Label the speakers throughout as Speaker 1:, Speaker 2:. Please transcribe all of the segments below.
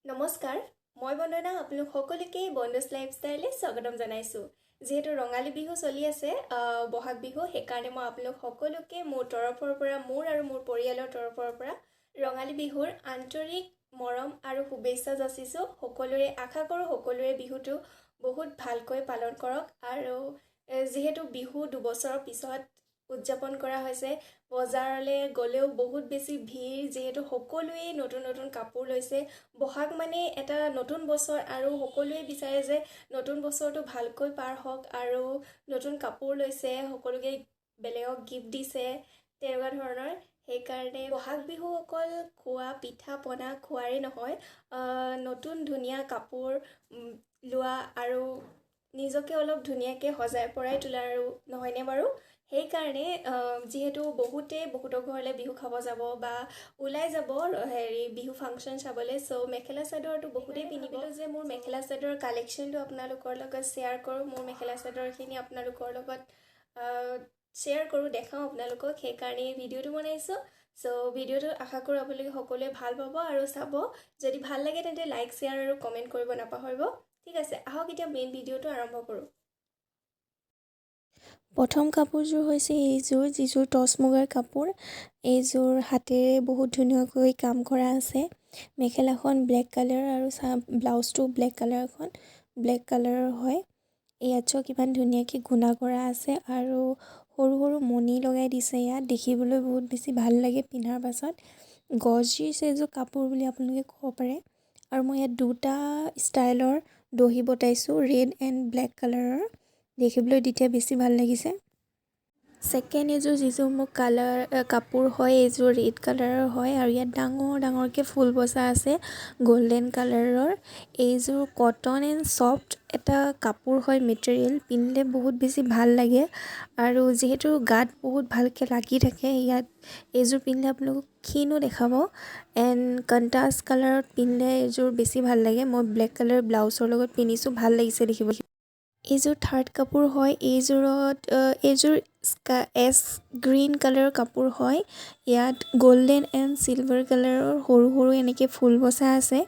Speaker 1: নমস্কাৰ মই বন্দনা আপোনালোক সকলোকে বন্দছ লাইফষ্টাইলে স্বাগতম জনাইছোঁ যেহেতু ৰঙালী বিহু চলি আছে বহাগ বিহু সেইকাৰণে মই আপোনালোক সকলোকে মোৰ তৰফৰ পৰা মোৰ আৰু মোৰ পৰিয়ালৰ তৰফৰ পৰা ৰঙালী বিহুৰ আন্তৰিক মৰম আৰু শুভেচ্ছা যাচিছোঁ সকলোৰে আশা কৰোঁ সকলোৰে বিহুটো বহুত ভালকৈ পালন কৰক আৰু যেহেতু বিহু দুবছৰৰ পিছত উদযাপন কৰা হৈছে বজাৰলৈ গ'লেও বহুত বেছি ভিৰ যেহেতু সকলোৱে নতুন নতুন কাপোৰ লৈছে বহাগ মানে এটা নতুন বছৰ আৰু সকলোৱে বিচাৰে যে নতুন বছৰটো ভালকৈ পাৰ হওক আৰু নতুন কাপোৰ লৈছে সকলোকে বেলেগক গিফ্ট দিছে তেনেকুৱা ধৰণৰ সেইকাৰণে বহাগ বিহু অকল খোৱা পিঠা পনা খোৱাৰেই নহয় নতুন ধুনীয়া কাপোৰ লোৱা আৰু নিজকে অলপ ধুনীয়াকৈ সজাই পৰাই তোলা আৰু নহয়নে বাৰু সেইকাৰণে যেহেতু বহুতৰ ঘৰলৈ বিহু খাব যাব বা ওলাই যাব বিহু ফাংচন চাবলৈ চ' মেখেলা চাদৰটো বহুতেই পিন্ধিবলৈ যে মোৰ মেখেলা চাদৰৰ কালেকশ্যনটো আপোনালোকৰ লগত শ্বেয়াৰ কৰোঁ মোৰ মেখেলা চাদৰখিনি আপোনালোকৰ লগত শ্বেয়াৰ কৰোঁ দেখাওঁ আপোনালোকক সেইকাৰণে ভিডিঅ'টো বনাইছোঁ চ' ভিডিঅ'টো আশা কৰোঁ আপোনালোকে সকলোৱে ভাল পাব আৰু চাব যদি ভাল লাগে তেন্তে লাইক শ্বেয়াৰ আৰু কমেণ্ট কৰিব নাপাহৰিব ঠিক আছে আহক এতিয়া মেইন ভিডিঅ'টো আৰম্ভ কৰোঁ প্ৰথম কাপোৰযোৰ হৈছে এইযোৰ যিযোৰ টচ মুগাৰ কাপোৰ এইযোৰ হাতেৰে বহুত ধুনীয়াকৈ কাম কৰা আছে মেখেলাখন ব্লেক কালাৰ আৰু ব্লাউজটো ব্লেক কালাৰৰ হয় ইয়াত চোৱা কিমান ধুনীয়াকৈ গুণা কৰা আছে আৰু সৰু সৰু মণি লগাই দিছে ইয়াত দেখিবলৈ বহুত বেছি ভাল লাগে পিন্ধাৰ পাছত গৰ্জিয়াছ এইযোৰ কাপোৰ বুলি আপোনালোকে ক'ব পাৰে আৰু মই ইয়াত দুটা ষ্টাইলৰ দহি বটাইছোঁ ৰেড এণ্ড ব্লেক কালাৰৰ দেখিবলৈ তেতিয়া বেছি ভাল লাগিছে ছেকেণ্ড এইযোৰ যিযোৰ মোক কাপোৰ হয় এইযোৰ ৰেড কালাৰৰ হয় আৰু ইয়াত ডাঙৰকৈ ফুল বচা আছে গল্ডেন কালাৰৰ এইযোৰ কটন এণ্ড ছফ্ট এটা কাপোৰ হয় মেটেৰিয়েল পিন্ধিলে বহুত বেছি ভাল লাগে আৰু যিহেতু গাত বহুত ভালকৈ লাগি থাকে ইয়াত এইযোৰ পিন্ধিলে আপোনালোকক ক্ষীণো দেখাব এণ্ড কণ্ট্ৰাষ্ট কালাৰত পিন্ধিলে এইযোৰ বেছি ভাল লাগে মই ব্লেক কালাৰ ব্লাউজৰ লগত পিন্ধিছোঁ ভাল লাগিছে দেখিব এইযোৰ থাৰ্ড কাপোৰ হয় এইযোৰ এছ গ্ৰীণ কালাৰৰ কাপোৰ হয় ইয়াত গল্ডেন এণ্ড চিলভাৰ কালাৰৰ সৰু এনেকৈ ফুল বচা আছে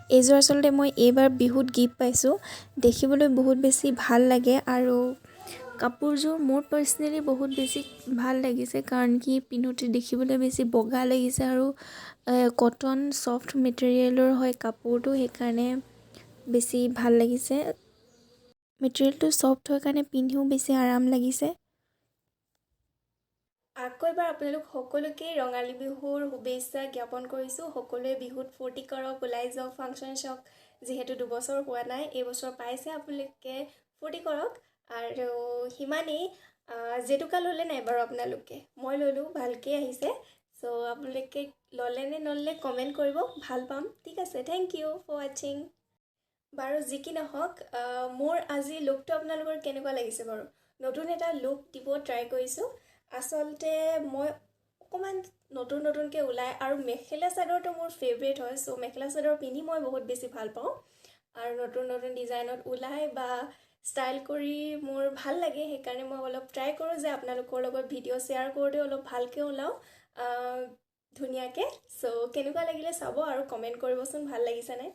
Speaker 1: এইযোৰ আচলতে মই এইবাৰ বিহুত গিফ্ট পাইছোঁ দেখিবলৈ বহুত বেছি ভাল লাগে আৰু কাপোৰযোৰ মোৰ পাৰ্চনেলি বহুত বেছি ভাল লাগিছে কাৰণ কি পিন্ধোতে দেখিবলৈ বেছি বগা লাগিছে আৰু কটন ছফ্ট মেটেৰিয়েলৰ হয় কাপোৰটো সেইকাৰণে বেছি ভাল লাগিছে মেটেৰিয়েলটো ছফ্ট হয় কাৰণে পিন্ধিও বেছি আৰাম লাগিছে আকৌ এবাৰ আপোনালোক সকলোকে ৰঙালী বিহুৰ শুভেচ্ছা জ্ঞাপন কৰিছোঁ সকলোৱে বিহুত ফূৰ্তি কৰক ওলাই যাওক ফাংচন চাওক যিহেতু দুবছৰ হোৱা নাই এইবছৰ পাইছে আপোনালোকে ফূৰ্তি কৰক আৰু সিমানেই জেতুকা ল'লে নাই বাৰু আপোনালোকে মই ল'লোঁ ভালকৈ আহিছে চ' আপোনালোকে ল'লে নে নল'লে কমেণ্ট কৰিব ভাল পাম ঠিক আছে থেংক ইউ ফৰ ৱাচিং বাৰু যি কি নহওক মোৰ আজি লুকটো আপোনালোকৰ কেনেকুৱা লাগিছে বাৰু নতুন এটা লুক দিব ট্ৰাই কৰিছোঁ আচলতে মই অকণমান নতুনকৈ ওলাই আৰু মেখেলা চাদৰটো মোৰ ফেভৰেট হয় চ' মেখেলা চাদৰ পিন্ধি মই বহুত বেছি ভাল পাওঁ আৰু নতুন ডিজাইনত ওলাই বা ষ্টাইল কৰি মোৰ ভাল লাগে সেইকাৰণে মই অলপ ট্ৰাই কৰোঁ যে আপোনালোকৰ লগত ভিডিঅ' শ্বেয়াৰ কৰোঁতে অলপ ভালকৈ ওলাওঁ ধুনীয়াকৈ চ' কেনেকুৱা লাগিলে চাব আৰু কমেণ্ট কৰিবচোন ভাল লাগিছে নাই